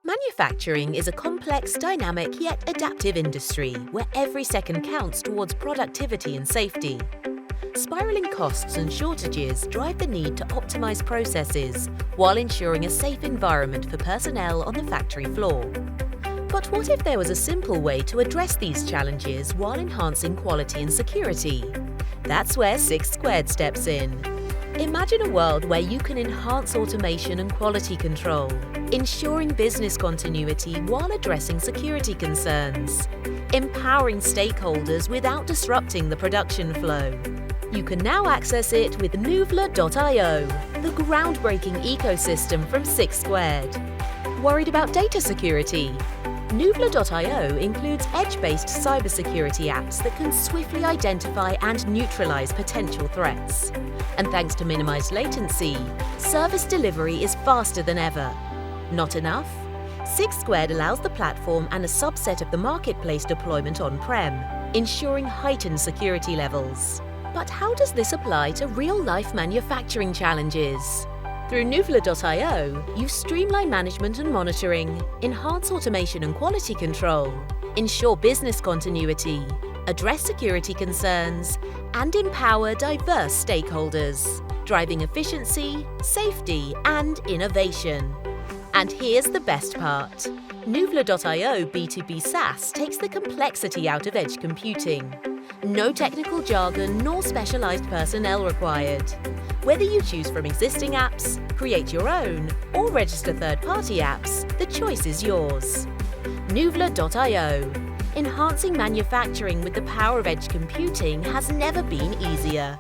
Manufacturing is a complex, dynamic yet adaptive industry where every second counts towards productivity and safety. Spiraling costs and shortages drive the need to optimize processes while ensuring a safe environment for personnel on the factory floor. But what if there was a simple way to address these challenges while enhancing quality and security? That's where SixSq steps in. Imagine a world where you can enhance automation and quality control, ensuring business continuity while addressing security concerns, empowering stakeholders without disrupting the production flow. You can now access it with Nouvla.io, the groundbreaking ecosystem from SixSq. Worried about data security? Nouvla.io includes edge-based cybersecurity apps that can swiftly identify and neutralize potential threats. And thanks to minimized latency, service delivery is faster than ever. Not enough? SixSq allows the platform and a subset of the marketplace deployment on-prem, ensuring heightened security levels. But how does this apply to real-life manufacturing challenges? Through Nouvla.io, you streamline management and monitoring, enhance automation and quality control, ensure business continuity, address security concerns, and empower diverse stakeholders, driving efficiency, safety, and innovation. And here's the best part. Nouvla.io B2B SaaS takes the complexity out of edge computing. No technical jargon nor specialized personnel required. Whether you choose from existing apps, create your own, or register third-party apps, the choice is yours. Nouvla.io. Enhancing manufacturing with the power of edge computing has never been easier.